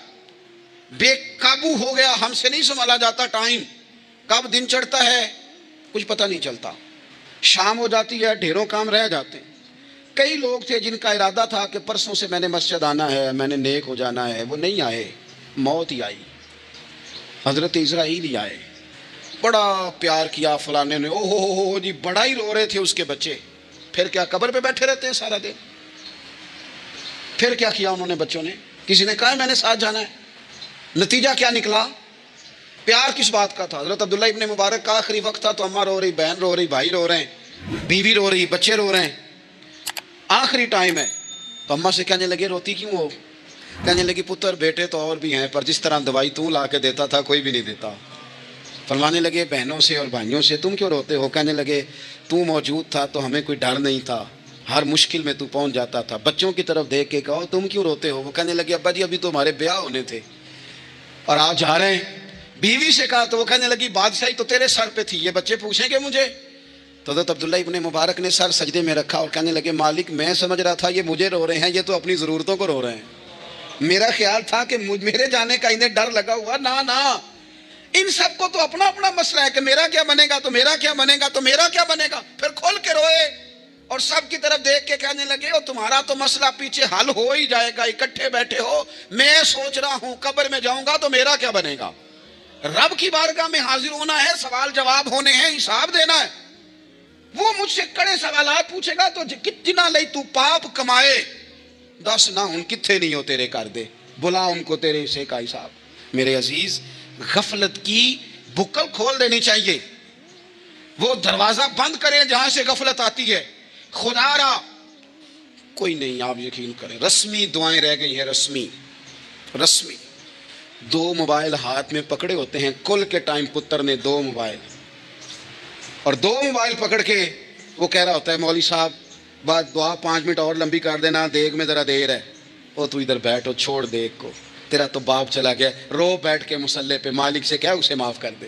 بے قابو ہو گیا، ہم سے نہیں سنبھالا جاتا ٹائم، کب دن چڑھتا ہے کچھ پتہ نہیں چلتا، شام ہو جاتی ہے ڈھیروں کام رہ جاتے ہیں۔ کئی لوگ تھے جن کا ارادہ تھا کہ پرسوں سے میں نے مسجد آنا ہے، میں نے نیک ہو جانا ہے، وہ نہیں آئے، موت ہی آئی۔ حضرت اسرائیل ہی آئے، بڑا پیار کیا فلانے نے، او ہو جی، بڑا ہی رو رہے تھے اس کے بچے، پھر کیا قبر پہ بیٹھے رہتے ہیں سارا دن؟ پھر کیا کیا انہوں نے بچوں نے؟ کسی نے کہا میں نے ساتھ جانا ہے؟ نتیجہ کیا نکلا؟ پیار کس بات کا تھا؟ حضرت عبداللہ ابن مبارک کا آخری وقت تھا تو اماں رو رہی، بہن رو رہی، بھائی رو رہے ہیں، بیوی رو رہی، بچے رو رہے ہیں، آخری ٹائم ہے تو اماں سے کہنے لگے روتی کیوں ہو؟ کہنے لگی پتر بیٹے تو اور بھی ہیں پر جس طرح دوائی تو لا کے دیتا تھا کوئی بھی نہیں دیتا۔ فرمانے لگے بہنوں سے اور بھائیوں سے تم کیوں روتے ہو؟ کہنے لگے تو موجود تھا تو ہمیں کوئی ڈر نہیں تھا، ہر مشکل میں تو پہنچ جاتا تھا۔ بچوں کی طرف دیکھ کے کہو تم کیوں روتے ہو؟ وہ کہنے لگے ابا جی ابھی تو ہمارے بیاہ ہونے تھے اور آپ جا رہے ہیں۔ بیوی سے کہا تو وہ کہنے لگی بادشاہی تو تیرے سر پہ تھی، یہ بچے پوچھیں گے مجھے؟ تو حضرت عبداللہ ابن مبارک نے سر سجدے میں رکھا اور کہنے لگے مالک میں سمجھ رہا تھا یہ مجھے رو رہے ہیں، یہ تو اپنی ضرورتوں کو رو رہے ہیں، میرا خیال تھا کہ میرے جانے کا انہیں ڈر لگا ہوا، نہ ان سب کو تو اپنا اپنا مسئلہ ہے کہ میرا کیا بنے گا تو میرا کیا بنے گا تو میرا کیا بنے گا، پھر کھول کے روئے اور سب کی طرف دیکھ کے کہنے لگے اور تمہارا تو مسئلہ پیچھے حل ہو ہی جائے گا، اکٹھے بیٹھے ہو، میں سوچ رہا ہوں قبر میں جاؤں گا تو میرا کیا بنے گا۔ رب کی بارگاہ میں حاضر ہونا ہے، سوال جواب ہونے ہیں، حساب دینا ہے۔ وہ مجھ سے کڑے سوالات پوچھے گا تو کتنا لئی تو پاپ کمائے، دس نہ ان کتھے نہیں ہو تیرے کر دے، بلا ان کو تیرے حصے کا حساب۔ میرے عزیز غفلت کی بکل کھول دینی چاہیے، وہ دروازہ بند کریں جہاں سے غفلت آتی ہے۔ خدا را کوئی نہیں، آپ یقین کریں رسمی دعائیں رہ گئی ہیں، رسمی 2 موبائل ہاتھ میں پکڑے ہوتے ہیں، کل کے ٹائم پتر نے 2 موبائل اور 2 موبائل پکڑ کے وہ کہہ رہا ہوتا ہے مولوی صاحب بات دعا 5 منٹ اور لمبی کر دینا، دیگ میں ذرا دیر ہے، وہ تو ادھر بیٹھو چھوڑ دیگ کو، تیرا تو باپ چلا گیا، رو بیٹھ کے مصلے پہ مالک سے کیا اسے معاف کر دے،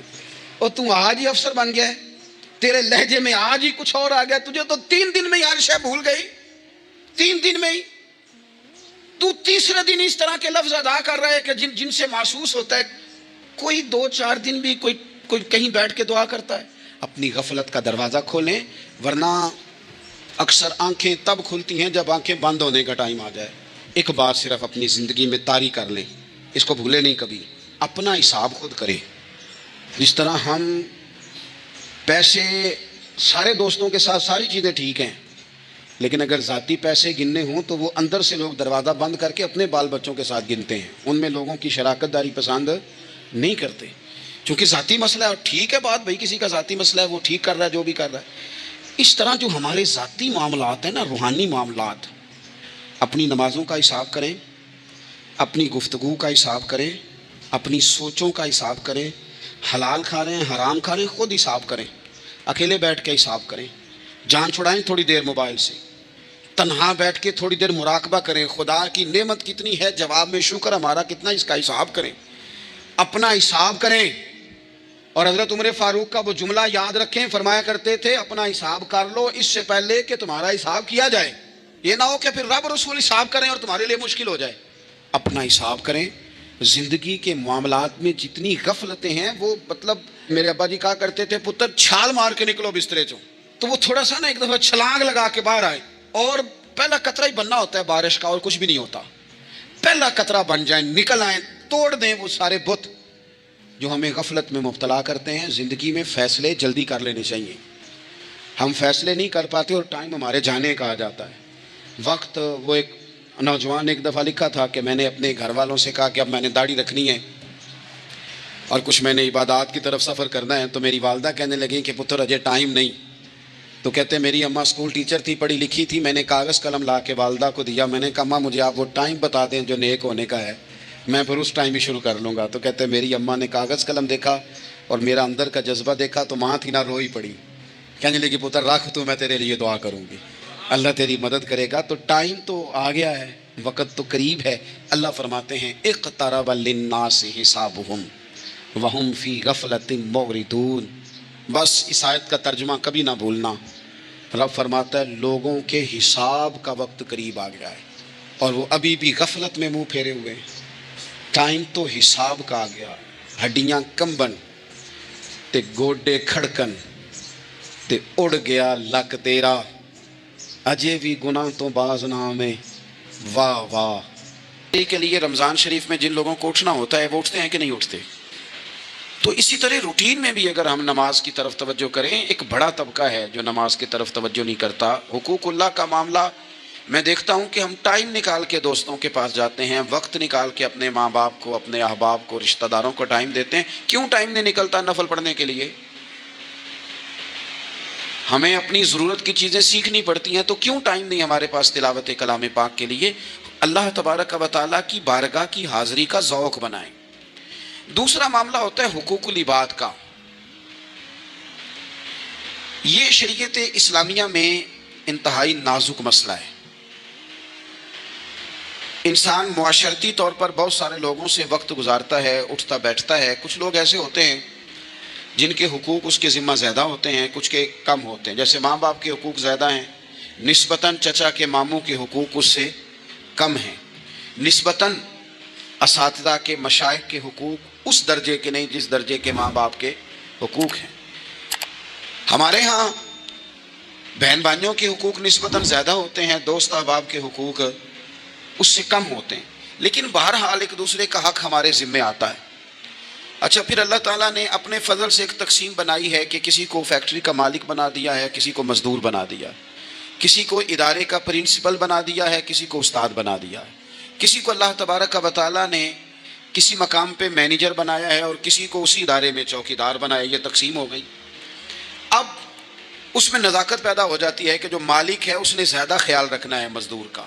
اور تو آج ہی افسر بن گیا ہے، تیرے لہجے میں آج ہی کچھ اور آ گیا، تجھے تو 3 دن میں ہر شے بھول گئی، 3 دن میں ہی تو تیسرے دن اس طرح کے لفظ ادا کر رہا ہے کہ جن سے محسوس ہوتا ہے کوئی 2-4 دن بھی کوئی کہیں بیٹھ کے دعا کرتا ہے۔ اپنی غفلت کا دروازہ کھولیں، ورنہ اکثر آنکھیں تب کھلتی ہیں جب آنکھیں بند ہونے کا ٹائم آ جائے۔ ایک بات صرف اپنی زندگی میں طاری کر لیں، اس کو بھولیں نہیں کبھی، اپنا حساب خود کریں۔ جس طرح ہم پیسے سارے دوستوں کے ساتھ ساری چیزیں ٹھیک ہیں، لیکن اگر ذاتی پیسے گننے ہوں تو وہ اندر سے لوگ دروازہ بند کر کے اپنے بال بچوں کے ساتھ گنتے ہیں، ان میں لوگوں کی شراکت داری پسند نہیں کرتے، چونکہ ذاتی مسئلہ ہے۔ ٹھیک ہے بات، بھائی کسی کا ذاتی مسئلہ ہے، وہ ٹھیک کر رہا ہے جو بھی کر رہا ہے۔ اس طرح جو ہمارے ذاتی معاملات ہیں نا، روحانی معاملات، اپنی نمازوں کا حساب کریں، اپنی گفتگو کا حساب کریں، اپنی سوچوں کا حساب کریں، حلال کھا رہے ہیں حرام کھا رہے ہیں خود حساب کریں، اکیلے بیٹھ کے حساب کریں، جان چھڑائیں تھوڑی دیر موبائل سے، تنہا بیٹھ کے تھوڑی دیر مراقبہ کریں، خدا کی نعمت کتنی ہے، جواب میں شکر ہمارا کتنا، اس کا حساب کریں، اپنا حساب کریں۔ اور حضرت عمر فاروق کا وہ جملہ یاد رکھیں، فرمایا کرتے تھے اپنا حساب کر لو اس سے پہلے کہ تمہارا حساب کیا جائے، یہ نہ ہو کہ پھر رب رسول حساب کریں اور تمہارے لیے مشکل ہو جائے۔ اپنا حساب کریں۔ زندگی کے معاملات میں جتنی غفلتیں ہیں، وہ مطلب میرے ابا جی کہا کرتے تھے پتر چھال مار کے نکلو بسترے چوں، تو وہ تھوڑا سا نا ایک دفعہ چھلانگ لگا کے باہر آئے، اور پہلا قطرہ ہی بننا ہوتا ہے بارش کا، اور کچھ بھی نہیں ہوتا، پہلا قطرہ بن جائیں، نکل آئیں، توڑ دیں وہ سارے بت جو ہمیں غفلت میں مبتلا کرتے ہیں۔ زندگی میں فیصلے جلدی کر لینے چاہیے، ہم فیصلے نہیں کر پاتے اور ٹائم ہمارے جانے کا آ جاتا ہے وقت۔ وہ ایک نوجوان نے ایک دفعہ لکھا تھا کہ میں نے اپنے گھر والوں سے کہا کہ اب میں نے داڑھی رکھنی ہے اور کچھ میں نے عبادات کی طرف سفر کرنا ہے، تو میری والدہ کہنے لگیں کہ پتر اجے ٹائم نہیں، تو کہتے ہیں میری اماں اسکول ٹیچر تھی, پڑھی لکھی تھی, میں نے کاغذ قلم لا کے والدہ کو دیا, میں نے کہا اماں مجھے آپ وہ ٹائم بتا دیں جو نیک ہونے کا ہے, میں پھر اس ٹائم ہی شروع کر لوں گا. تو کہتے ہیں میری اماں نے کاغذ قلم دیکھا اور میرا اندر کا جذبہ دیکھا تو ماں تھی نہ روئی پڑی, کہنے لگی پتر رکھ تو میں تیرے لیے دعا کروں گی, اللہ تیری مدد کرے گا. تو ٹائم تو آ گیا ہے, وقت تو قریب ہے. اللہ فرماتے ہیں اقترب للناس حسابهم وهم فی غفلۃ معرضون. بس اس آیت کا ترجمہ کبھی نہ بھولنا. رب فرماتا ہے لوگوں کے حساب کا وقت قریب آ گیا ہے اور وہ ابھی بھی غفلت میں منہ پھیرے ہوئے ہیں. ٹائم تو حساب کا آ گیا, ہڈیاں کمبن تے گوڈے کھڑکن تے اڑ گیا لک تیرا, اجے بھی گناہ تو باز نہ میں. واہ واہ. کے لیے رمضان شریف میں جن لوگوں کو اٹھنا ہوتا ہے وہ اٹھتے ہیں کہ نہیں اٹھتے؟ تو اسی طرح روٹین میں بھی اگر ہم نماز کی طرف توجہ کریں, ایک بڑا طبقہ ہے جو نماز کی طرف توجہ نہیں کرتا. حقوق اللہ کا معاملہ میں دیکھتا ہوں کہ ہم ٹائم نکال کے دوستوں کے پاس جاتے ہیں, وقت نکال کے اپنے ماں باپ کو, اپنے احباب کو, رشتہ داروں کو ٹائم دیتے ہیں. کیوں ٹائم نہیں نکلتا نفل پڑھنے کے لیے؟ ہمیں اپنی ضرورت کی چیزیں سیکھنی پڑتی ہیں, تو کیوں ٹائم نہیں ہمارے پاس تلاوت کلام پاک کے لیے؟ اللہ تبارک و تعالیٰ کی بارگاہ کی حاضری کا ذوق بنائیں. دوسرا معاملہ ہوتا ہے حقوق العباد کا. یہ شریعت اسلامیہ میں انتہائی نازک مسئلہ ہے. انسان معاشرتی طور پر بہت سارے لوگوں سے وقت گزارتا ہے, اٹھتا بیٹھتا ہے. کچھ لوگ ایسے ہوتے ہیں جن کے حقوق اس کے ذمہ زیادہ ہوتے ہیں, کچھ کے کم ہوتے ہیں. جیسے ماں باپ کے حقوق زیادہ ہیں, نسبتاً چچا کے ماموں کے حقوق اس سے کم ہیں. نسبتاً اساتذہ کے مشائخ کے حقوق اس درجے کے نہیں جس درجے کے ماں باپ کے حقوق ہیں. ہمارے ہاں بہن بھائیوں کے حقوق نسبتاً زیادہ ہوتے ہیں, دوست احباب کے حقوق اس سے کم ہوتے ہیں. لیکن بہرحال ایک دوسرے کا حق ہمارے ذمے آتا ہے. اچھا, پھر اللہ تعالیٰ نے اپنے فضل سے ایک تقسیم بنائی ہے کہ کسی کو فیکٹری کا مالک بنا دیا ہے, کسی کو مزدور بنا دیا, کسی کو ادارے کا پرنسپل بنا دیا ہے, کسی کو استاد بنا دیا ہے, کسی کو اللہ تبارک و تعالیٰ نے کسی مقام پہ مینیجر بنایا ہے اور کسی کو اسی ادارے میں چوکیدار بنایا. یہ تقسیم ہو گئی. اب اس میں نزاکت پیدا ہو جاتی ہے کہ جو مالک ہے اس نے زیادہ خیال رکھنا ہے مزدور کا,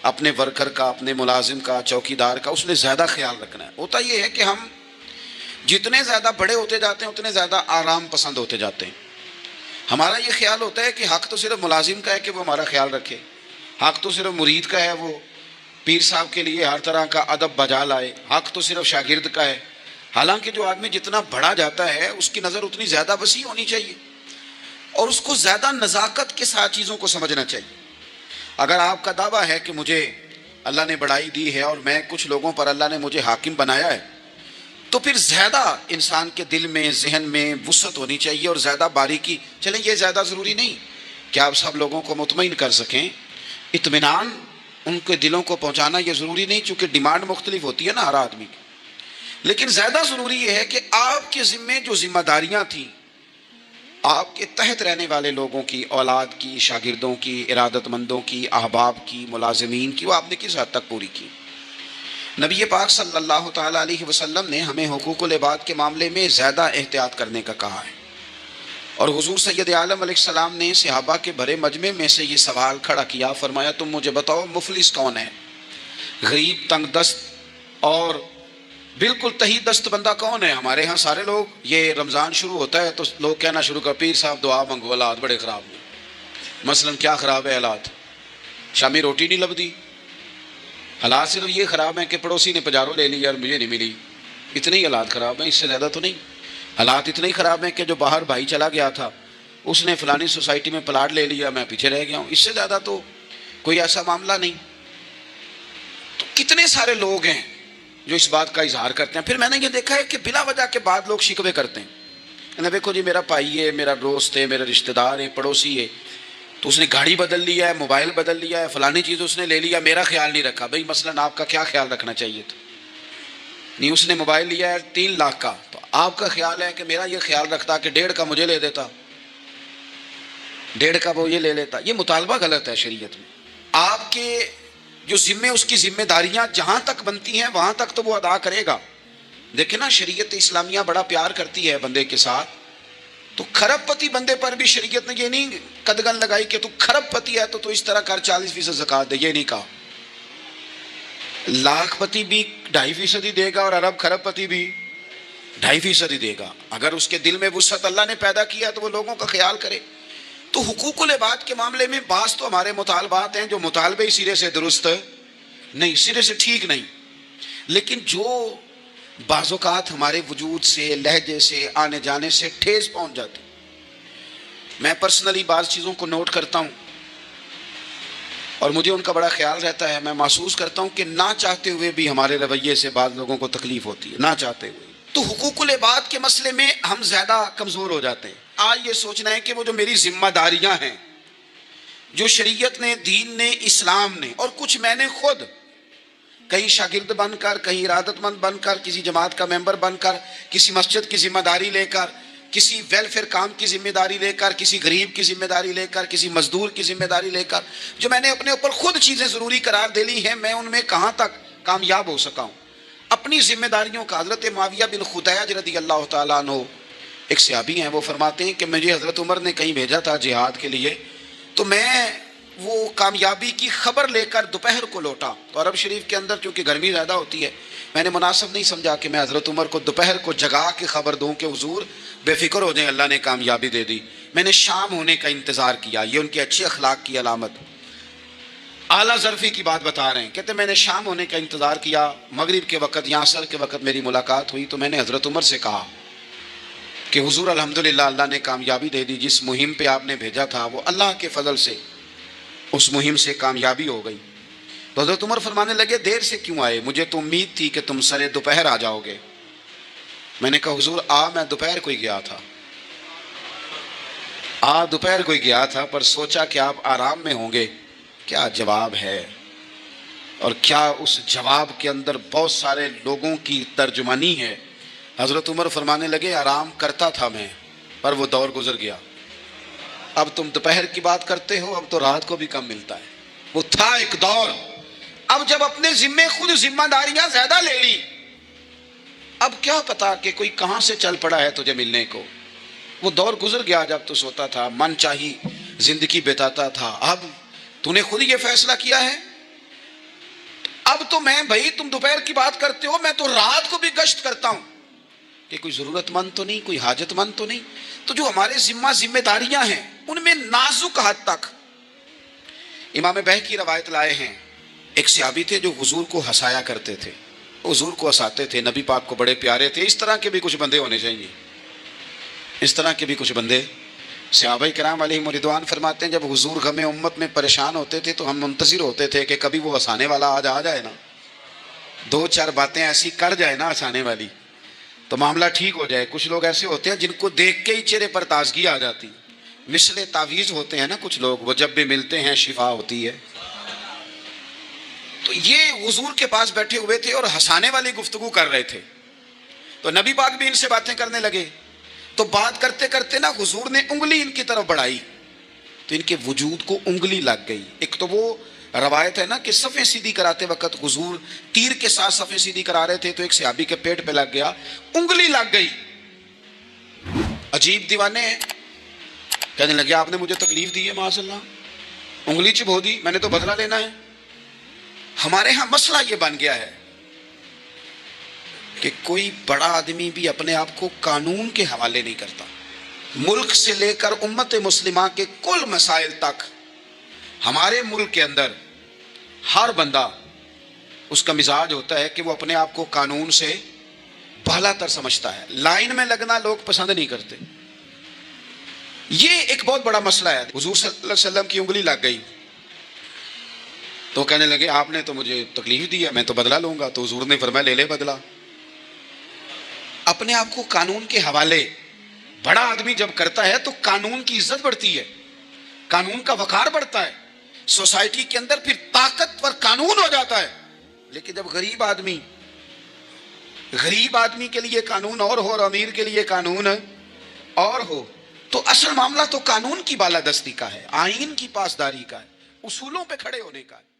اپنے ورکر کا, اپنے ملازم کا, چوکیدار کا, اس نے زیادہ خیال رکھنا ہے. ہوتا یہ ہے کہ ہم جتنے زیادہ بڑے ہوتے جاتے ہیں اتنے زیادہ آرام پسند ہوتے جاتے ہیں. ہمارا یہ خیال ہوتا ہے کہ حق تو صرف ملازم کا ہے کہ وہ ہمارا خیال رکھے, حق تو صرف مرید کا ہے وہ پیر صاحب کے لیے ہر طرح کا ادب بجا لائے, حق تو صرف شاگرد کا ہے. حالانکہ جو آدمی جتنا بڑا جاتا ہے اس کی نظر اتنی زیادہ وسیع ہونی چاہیے اور اس کو زیادہ نزاکت کے ساتھ چیزوں کو سمجھنا چاہیے. اگر آپ کا دعویٰ ہے کہ مجھے اللہ نے بڑائی دی ہے اور میں کچھ لوگوں پر اللہ نے مجھے حاکم بنایا ہے, تو پھر زیادہ انسان کے دل میں, ذہن میں وسعت ہونی چاہیے اور زیادہ باریکی. چلیں یہ زیادہ ضروری نہیں کہ آپ سب لوگوں کو مطمئن کر سکیں, اطمینان ان کے دلوں کو پہنچانا یہ ضروری نہیں, چونکہ ڈیمانڈ مختلف ہوتی ہے نا ہر آدمی کی. لیکن زیادہ ضروری یہ ہے کہ آپ کے ذمے جو ذمہ داریاں تھیں, آپ کے تحت رہنے والے لوگوں کی, اولاد کی, شاگردوں کی, ارادت مندوں کی, احباب کی, ملازمین کی, وہ آپ نے کس حد تک پوری کی. نبی پاک صلی اللہ تعالیٰ علیہ وسلم نے ہمیں حقوق العباد کے معاملے میں زیادہ احتیاط کرنے کا کہا ہے. اور حضور سید عالم علیہ السلام نے صحابہ کے بھرے مجمع میں سے یہ سوال کھڑا کیا, فرمایا تم مجھے بتاؤ مفلس کون ہے, غریب, تنگ دست اور بالکل تہی دست بندہ کون ہے؟ ہمارے ہاں سارے لوگ, یہ رمضان شروع ہوتا ہے تو لوگ کہنا شروع کر, پیر صاحب دعا منگو, حالات بڑے خراب ہیں. مثلا کیا خراب ہے حالات؟ شامی روٹی نہیں لبدی. حالات صرف یہ خراب ہیں کہ پڑوسی نے پجارو لے لی اور مجھے نہیں ملی, اتنے ہی حالات خراب ہیں, اس سے زیادہ تو نہیں. حالات اتنے ہی خراب ہیں کہ جو باہر بھائی چلا گیا تھا اس نے فلانی سوسائٹی میں پلاٹ لے لیا, میں پیچھے رہ گیا ہوں, اس سے زیادہ تو کوئی ایسا معاملہ نہیں. تو کتنے سارے لوگ ہیں جو اس بات کا اظہار کرتے ہیں. پھر میں نے یہ دیکھا ہے کہ بلا وجہ کے بعد لوگ شکوے کرتے ہیں, دیکھو جی میرا بھائی ہے, میرا دوست ہے, میرا رشتہ دار ہے, پڑوسی ہے, تو اس نے گاڑی بدل لیا ہے, موبائل بدل لیا ہے, فلانی چیز اس نے لے لیا, میرا خیال نہیں رکھا. بھئی مثلا آپ کا کیا خیال رکھنا چاہیے تھا؟ نہیں, اس نے موبائل لیا ہے 3 لاکھ کا, تو آپ کا خیال ہے کہ میرا یہ خیال رکھتا کہ 1.5 کا مجھے لے دیتا, 1.5 کا وہ یہ لے لیتا. یہ مطالبہ غلط ہے شریعت میں. آپ کے جو ذمے, اس کی ذمہ داریاں جہاں تک بنتی ہیں وہاں تک تو وہ ادا کرے گا. دیکھیں نا, شریعت اسلامیہ بڑا پیار کرتی ہے بندے کے ساتھ. تو کھرب پتی بندے پر بھی شریعت نے یہ نہیں قدغن لگائی کہ تو کھرب پتی ہے تو اس طرح کر 40% زکوٰۃ دے، یہ نہیں کہا۔ لاکھ پتی بھی 2.5% دے گا اور ارب کھرب پتی بھی 2.5% دے گا۔ اگر اس کے دل میں وسعت اللہ نے پیدا کیا تو وہ لوگوں کا خیال کرے۔ تو حقوق العباد کے معاملے میں بعض تو ہمارے مطالبات ہیں جو مطالبے سرے سے درست نہیں، سرے سے ٹھیک نہیں، لیکن جو بعض اوقات ہمارے وجود سے، لہجے سے، آنے جانے سے ٹھیس پہنچ جاتی، میں پرسنلی بعض چیزوں کو نوٹ کرتا ہوں اور مجھے ان کا بڑا خیال رہتا ہے۔ میں محسوس کرتا ہوں کہ نہ چاہتے ہوئے بھی ہمارے رویے سے بعض لوگوں کو تکلیف ہوتی ہے، نہ چاہتے ہوئے۔ تو حقوق العباد کے مسئلے میں ہم زیادہ کمزور ہو جاتے ہیں۔ آج یہ سوچنا ہے کہ وہ جو میری ذمہ داریاں ہیں، جو شریعت نے، دین نے، اسلام نے، اور کچھ میں نے خود کہیں شاگرد بن کر، کہیں ارادت مند بن کر، کسی جماعت کا ممبر بن کر، کسی مسجد کی ذمہ داری لے کر، کسی ویلفیئر کام کی ذمہ داری لے کر، کسی غریب کی ذمہ داری لے کر، کسی مزدور کی ذمہ داری لے کر، جو میں نے اپنے اوپر خود چیزیں ضروری قرار دے لی ہیں، میں ان میں کہاں تک کامیاب ہو سکا ہوں۔ اپنی ذمہ داریوں کا حضرت معاویہ بن خدیج رضی اللہ تعالیٰ عنہ ایک صحابی ہیں، وہ فرماتے ہیں کہ مجھے حضرت عمر نے کہیں بھیجا تھا جہاد کے لیے، تو میں وہ کامیابی کی خبر لے کر دوپہر کو لوٹا، تو عرب شریف کے اندر چونکہ گرمی زیادہ ہوتی ہے، میں نے مناسب نہیں سمجھا کہ میں حضرت عمر کو دوپہر کو جگا کے خبر دوں کہ حضور بے فکر ہو جائیں، اللہ نے کامیابی دے دی۔ میں نے شام ہونے کا انتظار کیا، یہ ان کے اچھے اخلاق کی علامت، اعلیٰ ظرفی کی بات بتا رہے ہیں۔ کہتے میں نے شام ہونے کا انتظار کیا، مغرب کے وقت یا عصر کے وقت میری ملاقات ہوئی، تو میں نے حضرت عمر سے کہا کہ حضور الحمدللہ اللہ نے کامیابی دے دی، جس مہم پہ آپ نے بھیجا تھا وہ اللہ کے فضل سے اس مہم سے کامیابی ہو گئی۔ تو حضرت عمر فرمانے لگے دیر سے کیوں آئے؟ مجھے تو امید تھی کہ تم سرے دوپہر آ جاؤ گے۔ میں نے کہا حضور میں دوپہر کو ہی گیا تھا، دوپہر کو ہی گیا تھا، پر سوچا کہ آپ آرام میں ہوں گے۔ کیا جواب ہے، اور کیا اس جواب کے اندر بہت سارے لوگوں کی ترجمانی ہے۔ حضرت عمر فرمانے لگے آرام کرتا تھا میں، پر وہ دور گزر گیا، اب تم دوپہر کی بات کرتے ہو، اب تو رات کو بھی کم ملتا ہے۔ وہ تھا ایک دور، اب جب اپنے ذمے خود ذمہ داریاں زیادہ لے لی، اب کیا پتا کہ کوئی کہاں سے چل پڑا ہے تجھے ملنے کو۔ وہ دور گزر گیا جب تو سوتا تھا، من چاہی زندگی بتاتا تھا، اب تو نے خود یہ فیصلہ کیا ہے، اب تو میں بھائی تم دوپہر کی بات کرتے ہو، میں تو رات کو بھی گشت کرتا ہوں کہ کوئی ضرورت مند تو نہیں، کوئی حاجت مند تو نہیں۔ تو جو ہمارے ذمہ داریاں ہیں ان میں نازک حد تک امام بہقی روایت لائے ہیں، ایک صحابی تھے جو حضور کو ہنسایا کرتے تھے، حضور کو ہنساتے تھے، نبی پاک کو بڑے پیارے تھے۔ اس طرح کے بھی کچھ بندے ہونے چاہیے، اس طرح کے بھی کچھ بندے۔ صحابہ کرام علیہم رضوان فرماتے ہیں جب حضور غم امت میں پریشان ہوتے تھے تو ہم منتظر ہوتے تھے کہ کبھی وہ ہنسانے والا آج آ جائے نا، دو چار باتیں ایسی کر جائے نا ہنسانے والی، تو معاملہ ٹھیک ہو جائے۔ کچھ لوگ ایسے ہوتے ہیں جن کو دیکھ کے ہی چہرے پر تازگی آ جاتی، مثل تعویذ ہوتے ہیں نا کچھ لوگ، وہ جب بھی ملتے ہیں شفا ہوتی ہے۔ تو یہ حضور کے پاس بیٹھے ہوئے تھے اور ہنسانے والی گفتگو کر رہے تھے، تو نبی پاک بھی ان سے باتیں کرنے لگے، تو بات کرتے کرتے نا حضور نے انگلی ان کی طرف بڑھائی تو ان کے وجود کو انگلی لگ گئی۔ ایک تو وہ روایت ہے نا کہ صفیں سیدھی کراتے وقت حضور تیر کے ساتھ صفیں سیدھی کرا رہے تھے، تو ایک صحابی کے پیٹ پہ لگ گیا، انگلی لگ گئی۔ عجیب دیوانے ہیں، کہنے لگے آپ نے مجھے تکلیف دی ہے، معاذ اللہ انگلی چبھو دی، میں نے تو بدلہ لینا ہے۔ ہمارے ہاں مسئلہ یہ بن گیا ہے کہ کوئی بڑا آدمی بھی اپنے آپ کو قانون کے حوالے نہیں کرتا۔ ملک سے لے کر امت مسلمہ کے کل مسائل تک ہمارے ملک کے اندر ہر بندہ اس کا مزاج ہوتا ہے کہ وہ اپنے آپ کو قانون سے بالا تر سمجھتا ہے، لائن میں لگنا لوگ پسند نہیں کرتے۔ یہ ایک بہت بڑا مسئلہ ہے۔ حضور صلی اللہ علیہ وسلم کی انگلی لگ گئی تو کہنے لگے آپ نے تو مجھے تکلیف دی ہے، میں تو بدلہ لوں گا، تو حضور نے فرمایا لے لے بدلہ۔ اپنے آپ کو قانون کے حوالے بڑا آدمی جب کرتا ہے تو قانون کی عزت بڑھتی ہے، قانون کا وقار بڑھتا ہے، سوسائٹی کے اندر پھر طاقتور قانون ہو جاتا ہے۔ لیکن جب غریب آدمی کے لیے قانون اور ہو اور امیر کے لیے قانون اور ہو، تو اصل معاملہ تو قانون کی بالادستی کا ہے، آئین کی پاسداری کا ہے، اصولوں پہ کھڑے ہونے کا ہے۔